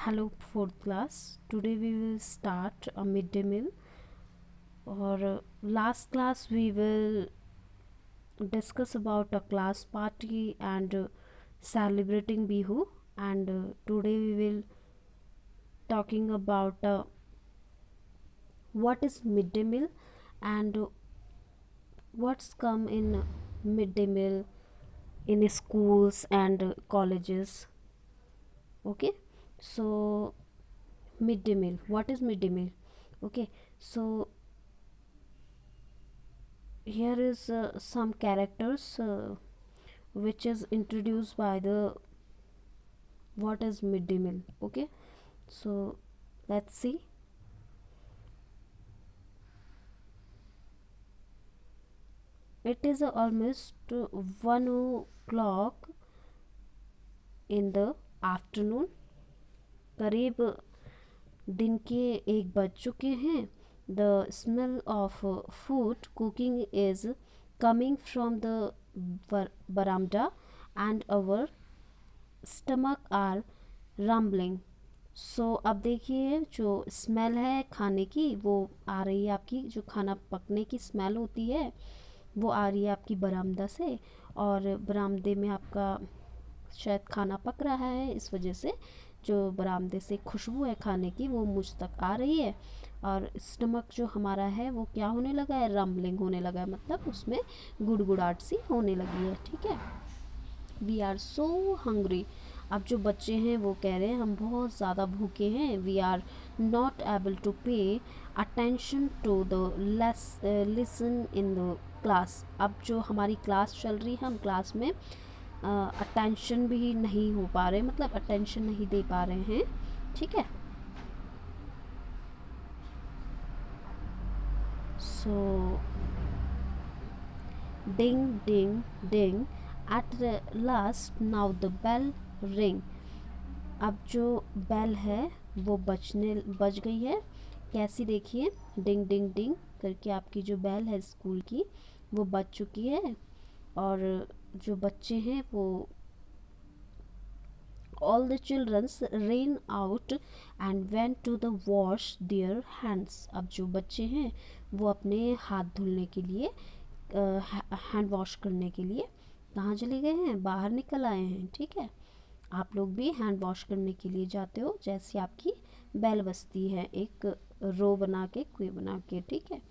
Hello, fourth class. Today we will start a midday meal. Or last class we will discuss about a class party and celebrating Bihu. And today we will talking about what is midday meal and what's come in midday meal in schools and colleges. Okay, so midday meal. What is midday meal? Okay, so here is some characters which is introduced by the what is midday meal. Okay, so let's see. It is almost 1 o'clock in the afternoon. करीब दिन के 1 बज चुके हैं. The smell of food cooking is coming from the veranda and our stomach are rumbling. सो अब देखिए जो smell है खाने की वो आ रही है आपकी, जो खाना पकने की स्मेल होती है वो आ रही है आपकी बरामदा से. और बरामदे में आपका शायद खाना पक रहा है, इस वजह से जो बरामदे से खुशबू है खाने की वो मुझ तक आ रही है. और स्टमक जो हमारा है वो क्या होने लगा है, रम्बलिंग होने लगा है, मतलब उसमें गुड़गुड़ाहट सी होने लगी है. ठीक है, वी आर सो हंग्री. अब जो बच्चे हैं वो कह रहे हैं हम बहुत ज़्यादा भूखे हैं. We are not able to pay attention to the listen in the class. अब जो हमारी क्लास चल रही है हम क्लास में अटेंशन भी नहीं हो पा रहे, मतलब अटेंशन नहीं दे पा रहे हैं. ठीक है, so ding ding ding at last now the bell ring. अब जो बेल है वो बज गई है. कैसी, देखिए, डिंग डिंग डिंग करके आपकी जो बेल है स्कूल की वो बज चुकी है. और जो बच्चे हैं वो all the children ran out and went to the wash their hands. अब जो बच्चे हैं वो अपने हाथ धुलने के लिए, हैंड वॉश करने के लिए कहाँ चले गए हैं, बाहर निकल आए हैं. ठीक है, आप लोग भी हैंड वॉश करने के लिए जाते हो जैसे आपकी बेल बजती है, एक रो बना के, कुएं बना के. ठीक है,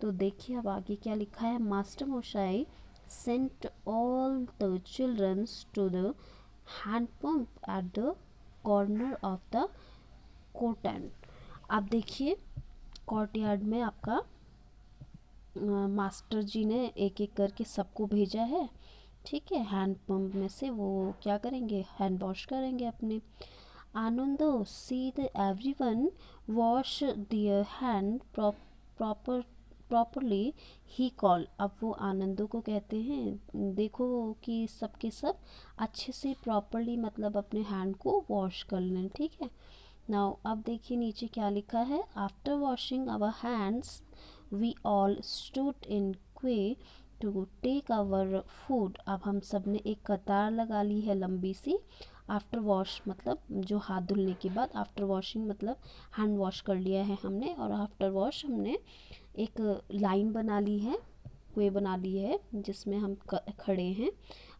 तो देखिए अब आगे क्या लिखा है. Master Moshai sent all the childrens to the hand pump at the corner of the court. अब देखिए कोर्टयार्ड में आपका मास्टर जी ने एक एक करके सबको भेजा है. ठीक है, हैंड पंप में से वो क्या करेंगे, हैंड वॉश करेंगे अपने. Anando see the everyone wash their hand properly he call. अब वो आनंदो को कहते हैं देखो कि सबके सब अच्छे से प्रॉपरली, मतलब अपने हैंड को वॉश कर लें. ठीक है, नाउ अब देखिए नीचे क्या लिखा है. After washing our hands we all stood in queue to take our food. अब हम सब ने एक कतार लगा ली है लंबी सी. आफ्टर वॉश मतलब जो हाथ धुलने के बाद, आफ्टर वॉशिंग मतलब हैंड वॉश कर लिया है हमने, और आफ्टर वॉश हमने एक लाइन बना ली है, वे बना ली है जिसमें हम खड़े हैं,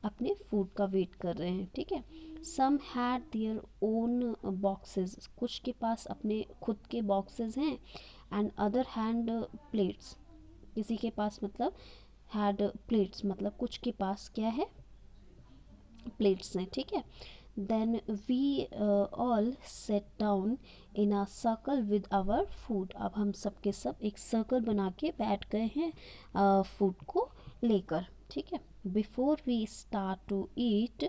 अपने फूड का वेट कर रहे हैं. ठीक है, सम हैड देयर ओन बॉक्सेस. कुछ के पास अपने खुद के बॉक्सेस हैं. And other hand plates. किसी के पास मतलब हैड प्लेट्स, मतलब कुछ के पास क्या है, प्लेट्स हैं. ठीक है, then we all set down in a circle with our food. अब हम सब के सब एक सर्कल बना के बैठ गए हैं फूड को लेकर. ठीक है, before we start to eat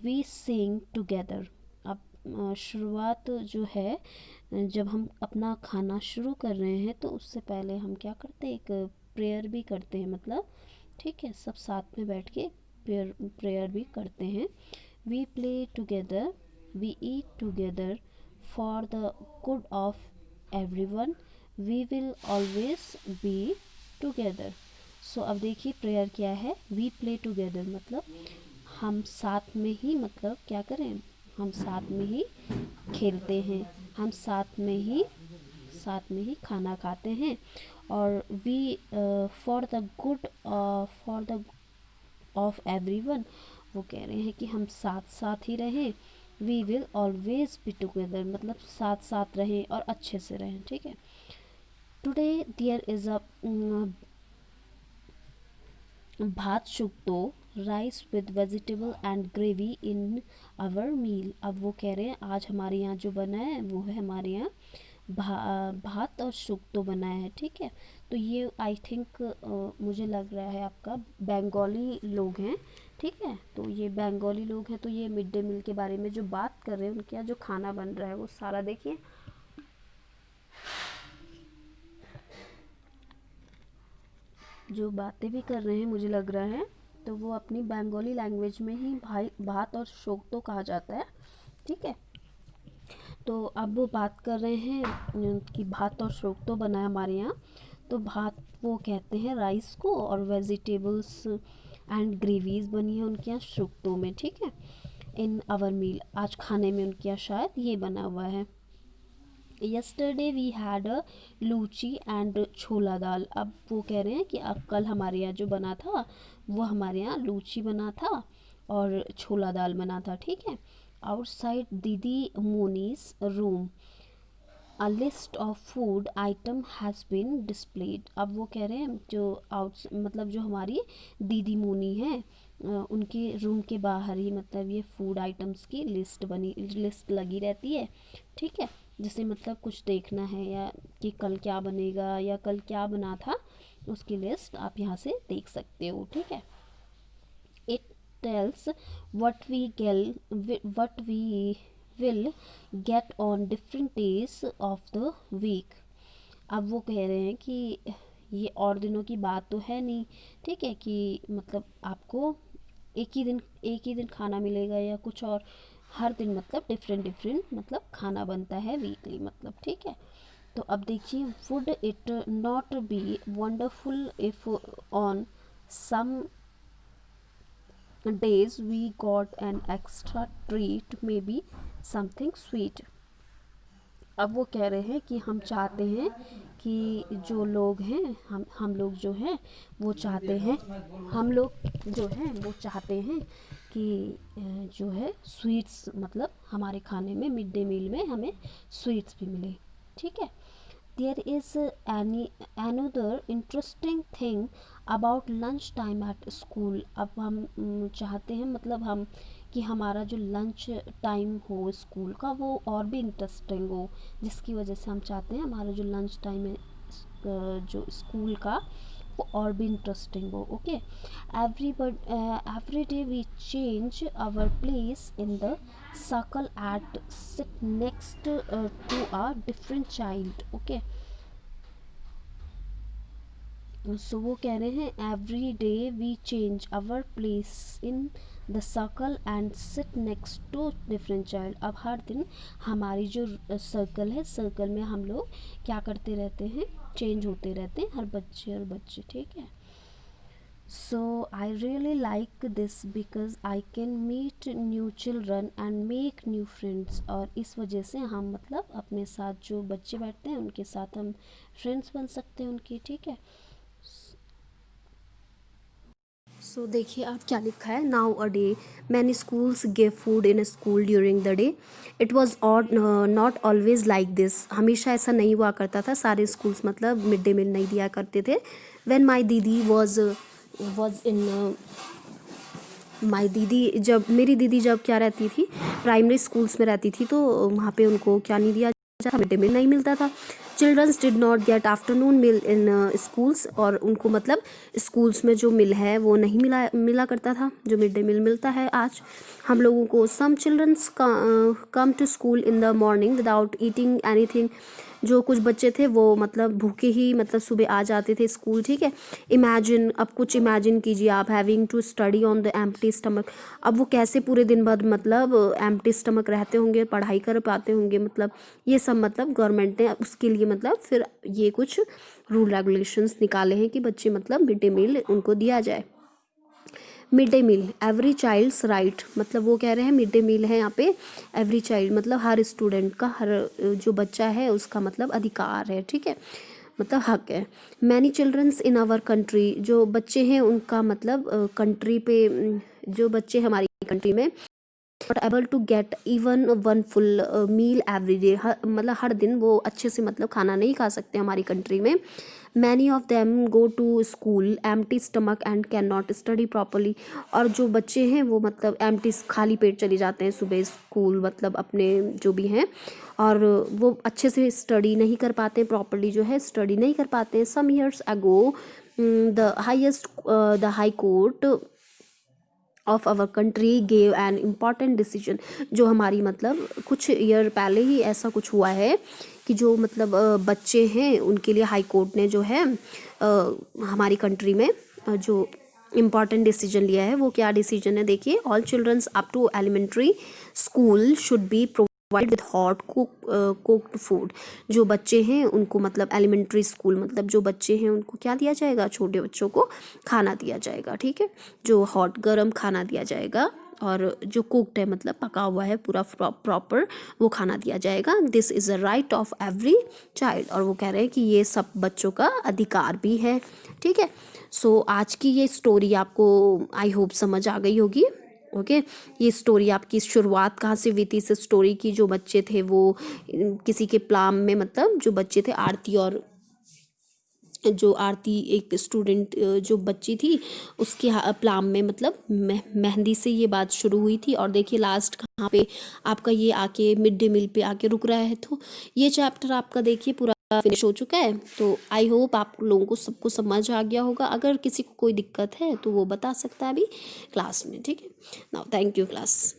we sing together. अब शुरुआत जो है, जब हम अपना खाना शुरू कर रहे हैं तो उससे पहले हम क्या करते हैं, एक प्रेयर भी करते हैं, मतलब ठीक है, सब साथ में बैठ के प्रेयर भी करते हैं. We play together, we eat together for the good of everyone, we will always be together. So अब देखिए प्रेयर क्या है. वी प्ले टुगेदर मतलब हम साथ में ही, मतलब क्या करें, हम साथ में ही खेलते हैं, हम साथ में ही खाना खाते हैं। और we for the good for the of everyone, वो कह रहे हैं कि हम साथ साथ ही रहें। We will always be together, मतलब साथ साथ रहें और अच्छे से रहें, ठीक है। Today there is a bhat shukto rice with vegetable and gravy in our meal. अब वो कह रहे हैं आज हमारे यहाँ जो बना है वो है हमारे यहाँ भात और शुक्तो बना है, ठीक है। तो ये आई थिंक मुझे लग रहा है आपका बंगाली लोग हैं, ठीक है। तो ये बंगाली लोग हैं, तो ये मिड डे मील के बारे में जो बात कर रहे हैं, उनके यहाँ जो खाना बन रहा है वो सारा देखिए, जो बातें भी कर रहे हैं मुझे लग रहा है तो वो अपनी बंगाली लैंग्वेज में ही भाई भात और शुक्तो कहा जाता है, ठीक है। तो अब वो बात कर रहे हैं कि भात और शुक्तो बना है हमारे यहाँ। तो भात वो कहते हैं राइस को, और वेजिटेबल्स एंड ग्रेवीज बनी है उनके यहाँ शुक्तो में, ठीक है। इन आवर मील, आज खाने में उनके यहाँ शायद ये बना हुआ है। Yesterday we had a luchi and chola dal. अब वो कह रहे हैं कि अब कल हमारे यहाँ जो बना था वो हमारे यहाँ लूची बना था और छोला दाल बना था, ठीक है। Outside didi Moni's room a list of food item has been displayed. अब वो कह रहे हैं जो आउट मतलब जो हमारी दीदी मोनी है उनके रूम के बाहर ही मतलब ये फूड आइटम्स की लिस्ट लगी रहती है, ठीक है। जिसे मतलब कुछ देखना है या कि कल क्या बनेगा या कल क्या बना था, उसकी लिस्ट आप यहाँ से देख सकते हो, ठीक है। It tells what we will get on different days of the week। अब वो कह रहे हैं कि ये और दिनों की बात तो है नहीं, ठीक है, कि मतलब आपको एक ही दिन खाना मिलेगा या कुछ और, हर दिन मतलब डिफरेंट डिफरेंट मतलब खाना बनता है वीकली मतलब, ठीक है। तो अब देखिए, would it not be wonderful if on some days we got an extra treat, maybe something sweet। अब वो कह रहे हैं कि हम चाहते हैं कि जो लोग हैं हम लोग जो हैं वो चाहते हैं हम लोग जो हैं वो चाहते हैं कि जो है स्वीट्स मतलब हमारे खाने में मिड डे मील में हमें स्वीट्स भी मिले, ठीक है। There is another interesting thing about lunch time at school। अब हम चाहते हैं मतलब हम कि हमारा जो लंच टाइम हो स्कूल का वो और भी इंटरेस्टिंग हो, जिसकी वजह से हम चाहते हैं हमारा जो लंच टाइम है जो स्कूल का वो और भी इंटरेस्टिंग हो, okay. Every day we change our place in the circle at sit next to a different child, okay. So वो कह रहे हैं every day we change our place in the circle and sit next to different child. अब हर दिन हमारी जो circle है, सर्कल में हम लोग क्या करते रहते हैं, चेंज होते रहते हैं हर बच्चे और बच्चे, ठीक है। So I really like this because I can meet new children and make new friends. और इस वजह से हम मतलब अपने साथ जो बच्चे बैठते हैं उनके साथ हम फ्रेंड्स बन सकते हैं उनके, ठीक है। सो देखिए आप क्या लिखा है, now a day many schools give food in school during the day, it was odd not always like this. हमेशा ऐसा नहीं हुआ करता था, सारे स्कूल्स मतलब मिड डे मील नहीं दिया करते थे। व्हेन माई दीदी वॉज इन माई दीदी जब मेरी दीदी जब क्या रहती थी प्राइमरी स्कूल्स में रहती थी, तो वहाँ पे उनको क्या नहीं दिया जाता, मिड डे मील नहीं मिलता था। Childrens did not get afternoon meal in schools, और उनको मतलब स्कूल्स में जो मिल है वो नहीं मिला करता था जो मिड डे मील मिलता है आज हम लोगों को। Some childrens come to school in the morning without eating anything. जो कुछ बच्चे थे वो मतलब भूखे ही मतलब सुबह आ जाते थे स्कूल, ठीक है। इमेजिन, अब कुछ इमेजिन कीजिए आप, having to study on the empty stomach. अब वो कैसे पूरे दिन भर मतलब एम्प्टी स्टमक रहते होंगे, पढ़ाई कर पाते होंगे, मतलब ये सब मतलब गवर्नमेंट ने उसके लिए मतलब फिर ये कुछ रूल रेगुलेशंस निकाले हैं कि बच्चे मतलब मिड डे मील उनको दिया जाए। Mid day meal every child's right, मतलब वो कह रहे हैं मिड डे मील है यहाँ पे एवरी चाइल्ड, मतलब हर स्टूडेंट का, हर जो बच्चा है उसका मतलब अधिकार है, ठीक है, मतलब हक है। Many childrens in our country, जो बच्चे हैं उनका मतलब कंट्री पे, जो बच्चे हमारी कंट्री में not able to get even one full meal every day, मतलब हर दिन वो अच्छे से मतलब खाना नहीं खा सकते हमारी कंट्री में। Many of them go to school empty stomach and can not study properly, और जो बच्चे हैं वो मतलब एम्प्टी खाली पेट चले जाते हैं सुबह स्कूल, मतलब अपने जो भी हैं, और वो अच्छे से स्टडी नहीं कर पाते हैं, प्रॉपरली जो है स्टडी नहीं कर पाते हैं। Some years ago the high court of our country gave an important decision, जो हमारी मतलब कुछ ईयर पहले ही ऐसा कुछ हुआ है कि जो मतलब बच्चे हैं उनके लिए हाई कोर्ट ने जो है हमारी कंट्री में जो इम्पॉर्टेंट डिसीजन लिया है, वो क्या डिसीजन है देखिए। All childrens up to elementary school should be provide with hot cooked food, जो बच्चे हैं उनको मतलब एलिमेंट्री स्कूल, मतलब जो बच्चे हैं उनको क्या दिया जाएगा, छोटे बच्चों को खाना दिया जाएगा, ठीक है, जो हॉट गर्म खाना दिया जाएगा, और जो कुक्ड है मतलब पका हुआ है पूरा प्रॉपर, वो खाना दिया जाएगा। This is a right of every child, और वो कह रहे हैं कि ये सब बच्चों का अधिकार भी है, ठीक है। सो आज की ये स्टोरी आपको आई होप समझ आ गई होगी। ओके ये स्टोरी आपकी शुरुआत कहाँ से हुई थी इस स्टोरी की, जो बच्चे थे वो किसी के प्लाम में, मतलब जो बच्चे थे आरती, और जो आरती एक स्टूडेंट जो बच्ची थी उसके प्लाम में मतलब मेहंदी से ये बात शुरू हुई थी, और देखिए लास्ट कहाँ पे आपका ये आके मिड डे मील पे आके रुक रहा है। तो ये चैप्टर आपका देखिए पूरा फिनिश हो चुका है। तो आई होप आप लोगों को सबको समझ आ गया होगा। अगर किसी को कोई दिक्कत है तो वो बता सकता है अभी क्लास में, ठीक है। Now thank you class.